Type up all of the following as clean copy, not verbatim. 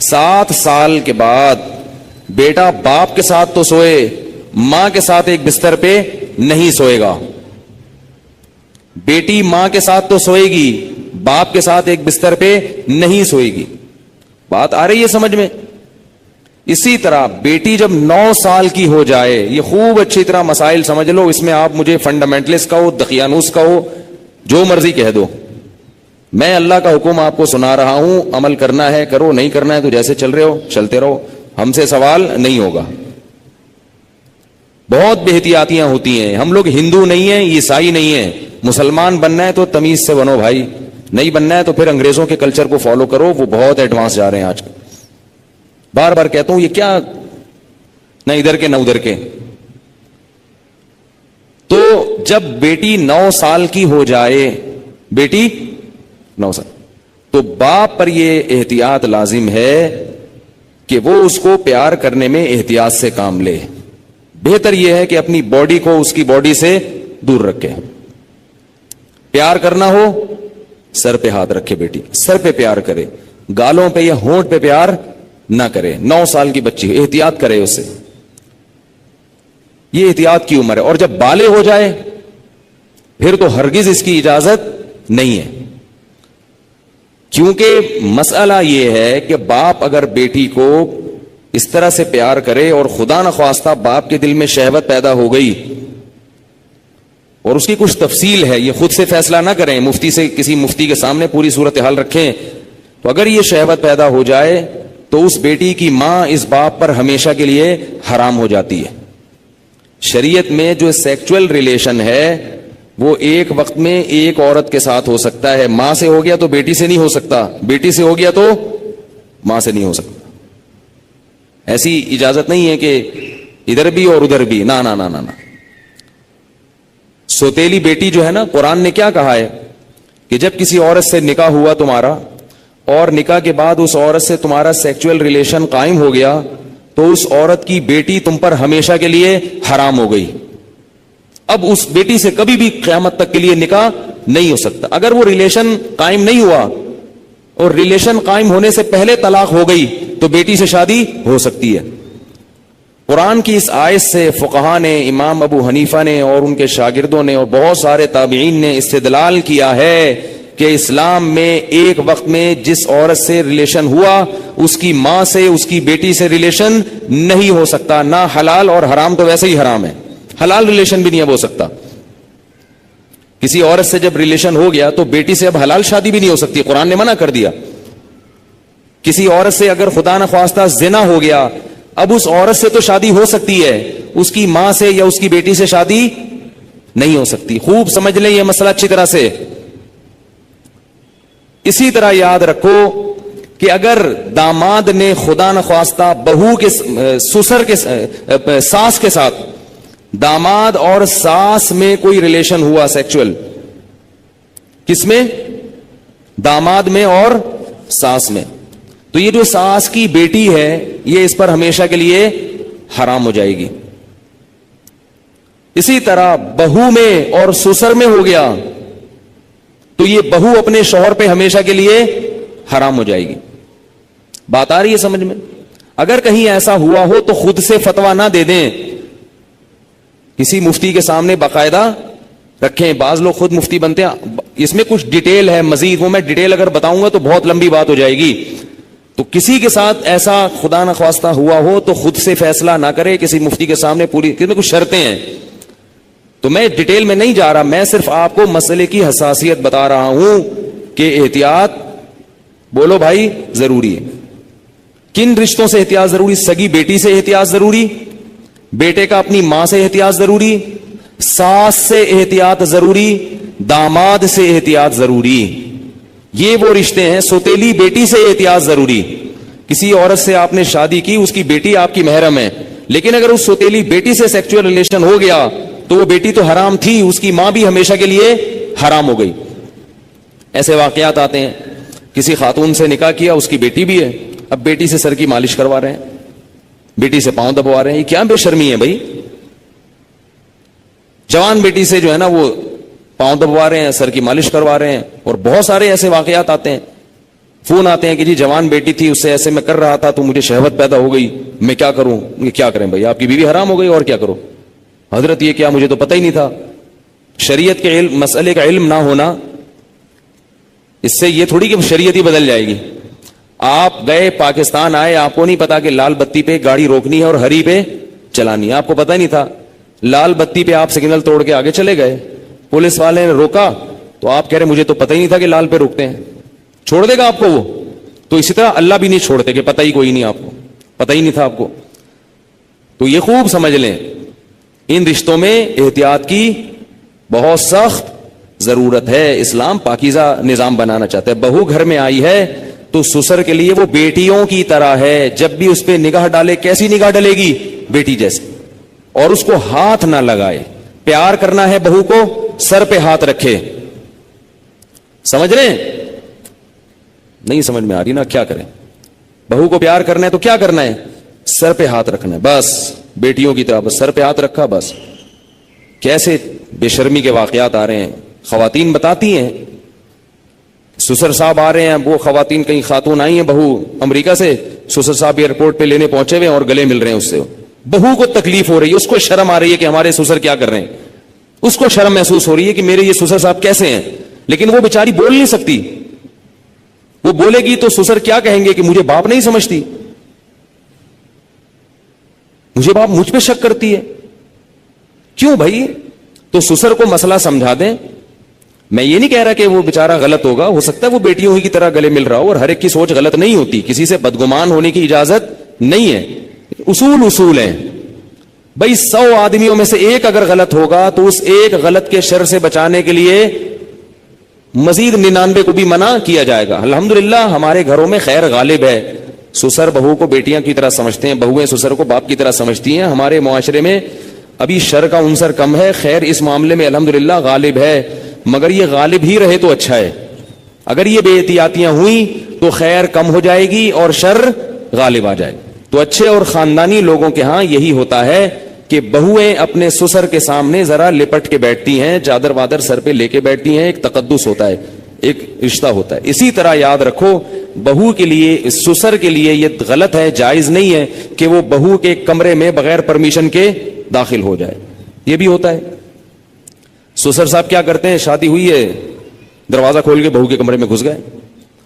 7 سال کے بعد بیٹا باپ کے ساتھ تو سوئے، ماں کے ساتھ ایک بستر پہ نہیں سوئے گا. بیٹی ماں کے ساتھ تو سوئے گی، باپ کے ساتھ ایک بستر پہ نہیں سوئے گی. بات آ رہی ہے سمجھ میں؟ اسی طرح بیٹی جب 9 سال کی ہو جائے، یہ خوب اچھی طرح مسائل سمجھ لو، اس میں آپ مجھے فنڈامنٹلسٹ کہو، دقیانوس کہو، جو مرضی کہہ دو، میں اللہ کا حکم آپ کو سنا رہا ہوں، عمل کرنا ہے کرو، نہیں کرنا ہے تو جیسے چل رہے ہو چلتے رہو، ہم سے سوال نہیں ہوگا. بہت بے احتیاطیاں ہوتی ہیں. ہم لوگ ہندو نہیں ہیں، عیسائی نہیں ہیں. مسلمان بننا ہے تو تمیز سے بنو بھائی، نہیں بننا ہے تو پھر انگریزوں کے کلچر کو فالو کرو، وہ بہت ایڈوانس جا رہے ہیں آج کل. بار بار کہتا ہوں، یہ کیا نہ ادھر کے نہ ادھر کے. تو جب بیٹی 9 سال کی ہو جائے، بیٹی 9 سال، تو باپ پر یہ احتیاط لازم ہے کہ وہ اس کو پیار کرنے میں احتیاط سے کام لے. بہتر یہ ہے کہ اپنی باڈی کو اس کی باڈی سے دور رکھے. پیار کرنا ہو سر پہ ہاتھ رکھے، بیٹی سر پہ پیار کرے، گالوں پہ یا ہونٹ پہ پیار نہ کرے. 9 سال کی بچی احتیاط کرے اس سے، یہ احتیاط کی عمر ہے. اور جب بالغ ہو جائے پھر تو ہرگز اس کی اجازت نہیں ہے. کیونکہ مسئلہ یہ ہے کہ باپ اگر بیٹی کو اس طرح سے پیار کرے اور خدا نخواستہ باپ کے دل میں شہوت پیدا ہو گئی، اور اس کی کچھ تفصیل ہے، یہ خود سے فیصلہ نہ کریں، مفتی سے، کسی مفتی کے سامنے پوری صورتحال رکھیں، تو اگر یہ شہوت پیدا ہو جائے تو اس بیٹی کی ماں اس باپ پر ہمیشہ کے لیے حرام ہو جاتی ہے. شریعت میں جو سیکچول ریلیشن ہے وہ ایک وقت میں ایک عورت کے ساتھ ہو سکتا ہے. ماں سے ہو گیا تو بیٹی سے نہیں ہو سکتا، بیٹی سے ہو گیا تو ماں سے نہیں ہو سکتا. ایسی اجازت نہیں ہے کہ ادھر بھی اور ادھر بھی، نہ نہ نہ نہ. سوتیلی بیٹی جو ہے نا، قرآن نے کیا کہا ہے کہ جب کسی عورت سے نکاح ہوا تمہارا اور نکاح کے بعد اس عورت سے تمہارا سیکچول ریلیشن قائم ہو گیا تو اس عورت کی بیٹی تم پر ہمیشہ کے لیے حرام ہو گئی. اب اس بیٹی سے کبھی بھی قیامت تک کے لیے نکاح نہیں ہو سکتا. اگر وہ ریلیشن قائم نہیں ہوا اور ریلیشن قائم ہونے سے پہلے طلاق ہو گئی تو بیٹی سے شادی ہو سکتی ہے. قرآن کی اس آیت سے فقہا نے، امام ابو حنیفہ نے اور ان کے شاگردوں نے اور بہت سارے تابعین نے استدلال کیا ہے کہ اسلام میں ایک وقت میں جس عورت سے ریلیشن ہوا اس کی ماں سے، اس کی بیٹی سے ریلیشن نہیں ہو سکتا. نہ حلال، اور حرام تو ویسے ہی حرام ہے، حلال ریلیشن بھی نہیں اب ہو سکتا. کسی عورت سے جب ریلیشن ہو گیا تو بیٹی سے اب حلال شادی بھی نہیں ہو سکتی، قرآن نے منع کر دیا. کسی عورت سے اگر خدا نخواستہ زنا ہو گیا، اب اس عورت سے تو شادی ہو سکتی ہے، اس کی ماں سے یا اس کی بیٹی سے شادی نہیں ہو سکتی. خوب سمجھ لیں یہ مسئلہ اچھی طرح سے. اسی طرح یاد رکھو کہ اگر داماد نے خدا نخواستہ بہو کے سسر کے ساس کے ساتھ، داماد اور ساس میں کوئی ریلیشن ہوا سیکچول، کس میں؟ داماد میں اور ساس میں، تو یہ جو ساس کی بیٹی ہے یہ اس پر ہمیشہ کے لیے حرام ہو جائے گی. اسی طرح بہو میں اور سسر میں ہو گیا تو یہ بہو اپنے شوہر پہ ہمیشہ کے لیے حرام ہو جائے گی. بات آ رہی ہے سمجھ میں؟ اگر کہیں ایسا ہوا ہو تو خود سے فتویٰ نہ دے دیں، کسی مفتی کے سامنے باقاعدہ رکھیں. بعض لوگ خود مفتی بنتے ہیں، اس میں کچھ ڈیٹیل ہے مزید، وہ میں ڈیٹیل اگر بتاؤں گا تو بہت لمبی بات ہو جائے گی. تو کسی کے ساتھ ایسا خدا نخواستہ ہوا ہو تو خود سے فیصلہ نہ کرے، کسی مفتی کے سامنے پوری، کیونکہ کچھ شرطیں ہیں. تو میں ڈیٹیل میں نہیں جا رہا، میں صرف آپ کو مسئلے کی حساسیت بتا رہا ہوں کہ احتیاط، بولو بھائی، ضروری ہے. کن رشتوں سے احتیاط ضروری؟ سگی بیٹی سے احتیاط ضروری، بیٹے کا اپنی ماں سے احتیاط ضروری، ساس سے احتیاط ضروری، داماد سے احتیاط ضروری. یہ وہ رشتے ہیں. سوتیلی بیٹی سے احتیاط ضروری. کسی عورت سے آپ نے شادی کی، اس کی بیٹی آپ کی محرم ہے، لیکن اگر اس سوتیلی بیٹی سے سیکچول ریلیشن ہو گیا تو وہ بیٹی تو حرام تھی، اس کی ماں بھی ہمیشہ کے لیے حرام ہو گئی. ایسے واقعات آتے ہیں. کسی خاتون سے نکاح کیا، اس کی بیٹی بھی ہے، اب بیٹی سے سر کی مالش کروا رہے ہیں، بیٹی سے پاؤں دبوا رہے ہیں. یہ کیا بے شرمی ہے بھائی؟ جوان بیٹی سے جو ہے نا وہ پاؤں دبوا رہے ہیں، سر کی مالش کروا رہے ہیں، اور بہت سارے ایسے واقعات آتے ہیں. فون آتے ہیں کہ جی جوان بیٹی تھی, اس سے ایسے میں کر رہا تھا تو مجھے شہوت پیدا ہو گئی, میں کیا کروں. کیا کریں بھائی, آپ کی بیوی حرام ہو گئی اور کیا کرو. حضرت یہ کیا, مجھے تو پتہ ہی نہیں تھا. شریعت کے علم, مسئلے کا علم نہ ہونا اس سے یہ تھوڑی کہ شریعت ہی بدل جائے گی. آپ گئے پاکستان آئے, آپ کو نہیں پتا کہ لال بتی پہ گاڑی روکنی ہے اور ہری پہ چلانی ہے, آپ کو پتہ نہیں تھا. لال بتی پہ آپ سگنل توڑ کے آگے چلے گئے, پولیس والے نے روکا تو آپ کہہ رہے مجھے تو پتہ ہی نہیں تھا کہ لال پہ روکتے ہیں. چھوڑ دے گا آپ کو وہ؟ تو اسی طرح اللہ بھی نہیں چھوڑتے کہ پتہ ہی کوئی نہیں, آپ کو پتہ ہی نہیں تھا آپ کو. تو یہ خوب سمجھ لیں, ان رشتوں میں احتیاط کی بہت سخت ضرورت ہے. اسلام پاکیزہ نظام بنانا چاہتا ہے. بہو گھر میں آئی ہے تو سسر کے لیے وہ بیٹیوں کی طرح ہے. جب بھی اس پہ نگاہ ڈالے, کیسی نگاہ ڈلے گی؟ بیٹی جیسے. اور اس کو ہاتھ نہ لگائے. پیار کرنا ہے بہو کو, سر پہ ہاتھ رکھے. سمجھ رہے ہیں؟ نہیں سمجھ میں آ رہی نا, کیا کریں. بہو کو پیار کرنا ہے تو کیا کرنا ہے؟ سر پہ ہاتھ رکھنا ہے بس. بیٹیوں کی طرح بس سر پہ ہاتھ رکھا بس. کیسے بے شرمی کے واقعات آ رہے ہیں. خواتین بتاتی ہیں, سسر صاحب آ رہے ہیں, وہ خواتین کہیں خاتون آئی ہیں بہو امریکہ سے, سسر صاحب ایئرپورٹ پہ لینے پہنچے ہوئے اور گلے مل رہے ہیں اس سے. بہو کو تکلیف ہو رہی ہے, اس کو شرم آ رہی ہے کہ ہمارے سسر کیا کر رہے ہیں. اس کو شرم محسوس ہو رہی ہے کہ میرے یہ سسر صاحب کیسے ہیں. لیکن وہ بیچاری بول نہیں سکتی. وہ بولے گی تو سسر کیا کہیں گے کہ مجھے باپ نہیں سمجھتی, مجھے باپ مجھ پہ شک کرتی ہے. کیوں بھائی؟ تو سسر کو مسئلہ سمجھا دیں. میں یہ نہیں کہہ رہا کہ وہ بیچارہ غلط ہوگا, ہو سکتا ہے وہ بیٹیوں ہی کی طرح گلے مل رہا ہو, اور ہر ایک کی سوچ غلط نہیں ہوتی, کسی سے بدگمان ہونے کی اجازت نہیں ہے. اصول ہیں بھائی. 100 آدمیوں میں سے ایک اگر غلط ہوگا تو اس ایک غلط کے شر سے بچانے کے لیے مزید 99 کو بھی منع کیا جائے گا. الحمدللہ ہمارے گھروں میں خیر غالب ہے. سسر بہو کو بیٹیاں کی طرح سمجھتے ہیں, بہویں سسر کو باپ کی طرح سمجھتی ہیں. ہمارے معاشرے میں ابھی شر کا عنصر کم ہے, خیر اس معاملے میں الحمدللہ غالب ہے. مگر یہ غالب ہی رہے تو اچھا ہے. اگر یہ بے احتیاطیاں ہوئیں تو خیر کم ہو جائے گی اور شر غالب آ جائے گا. تو اچھے اور خاندانی لوگوں کے ہاں یہی ہوتا ہے کہ بہویں اپنے سسر کے سامنے ذرا لپٹ کے بیٹھتی ہیں, چادر وادر سر پہ لے کے بیٹھتی ہیں. ایک تقدس ہوتا ہے, ایک رشتہ ہوتا ہے. اسی طرح یاد رکھو, بہو کے لیے, سسر کے لیے یہ غلط ہے, جائز نہیں ہے کہ وہ بہو کے کمرے میں بغیر پرمیشن کے داخل ہو جائے. یہ بھی ہوتا ہے. سسر صاحب کیا کرتے ہیں, شادی ہوئی ہے, دروازہ کھول کے بہو کے کمرے میں گھس گئے.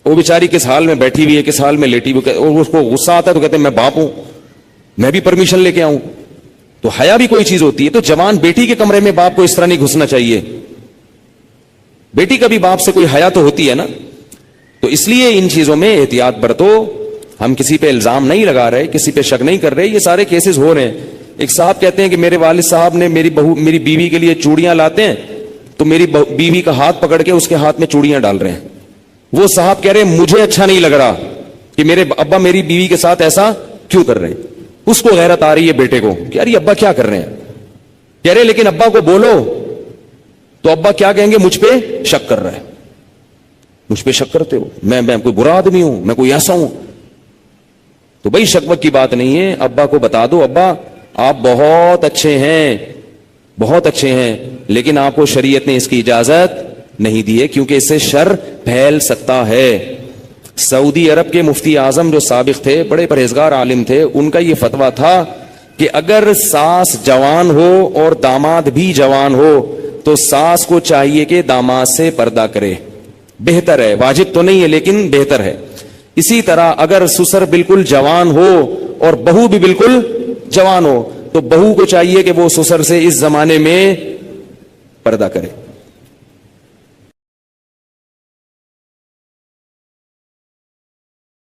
وہ بیچاری کس حال میں بیٹھی ہوئی ہے, کس حال میں لیٹی ہوئی, اور اس کو غصہ آتا ہے تو کہتے ہیں میں باپ ہوں, میں بھی پرمیشن لے کے آؤں. تو حیا بھی کوئی چیز ہوتی ہے. تو جوان بیٹی کے کمرے میں باپ کو اس طرح نہیں گھسنا چاہیے. بیٹی کا بھی باپ سے کوئی حیا تو ہوتی ہے نا. تو اس لیے ان چیزوں میں احتیاط برتو. ہم کسی پہ الزام نہیں لگا رہے, کسی پہ شک نہیں کر رہے, یہ سارے کیسز ہو رہے ہیں. ایک صاحب کہتے ہیں کہ میرے والد صاحب نے میری بیوی کے لیے چوڑیاں لاتے ہیں تو میری بیوی کا ہاتھ پکڑ کے اس کے ہاتھ میں چوڑیاں ڈال رہے ہیں. وہ صاحب کہہ رہے ہیں مجھے اچھا نہیں لگ رہا کہ میرے ابا میری بیوی کے ساتھ ایسا کیوں کر رہے ہیں. اس کو غیرت آ رہی ہے بیٹے کو کہ یار ابا کیا کر رہے ہیں. کہہ رہے لیکن ابا کو بولو تو ابا کیا کہیں گے, مجھ پہ شک کر رہا ہے. مجھ پہ شک کرتے ہو, میں کوئی برا آدمی ہوں, میں کوئی ایسا ہوں. تو بھائی شک وک کی بات نہیں ہے. ابا کو بتا دو ابا آپ بہت اچھے ہیں, بہت اچھے ہیں, لیکن آپ کو شریعت نے اس کی اجازت نہیں دی ہے کیونکہ اس سے شر پھیل سکتا ہے. سعودی عرب کے مفتی اعظم جو سابق تھے, بڑے پرہیزگار عالم تھے, ان کا یہ فتویٰ تھا کہ اگر ساس جوان ہو اور داماد بھی جوان ہو تو ساس کو چاہیے کہ داماد سے پردہ کرے. بہتر ہے, واجب تو نہیں ہے لیکن بہتر ہے. اسی طرح اگر سسر بالکل جوان ہو اور بہو بھی بالکل جوان ہو تو بہو کو چاہیے کہ وہ سسر سے اس زمانے میں پردہ کرے.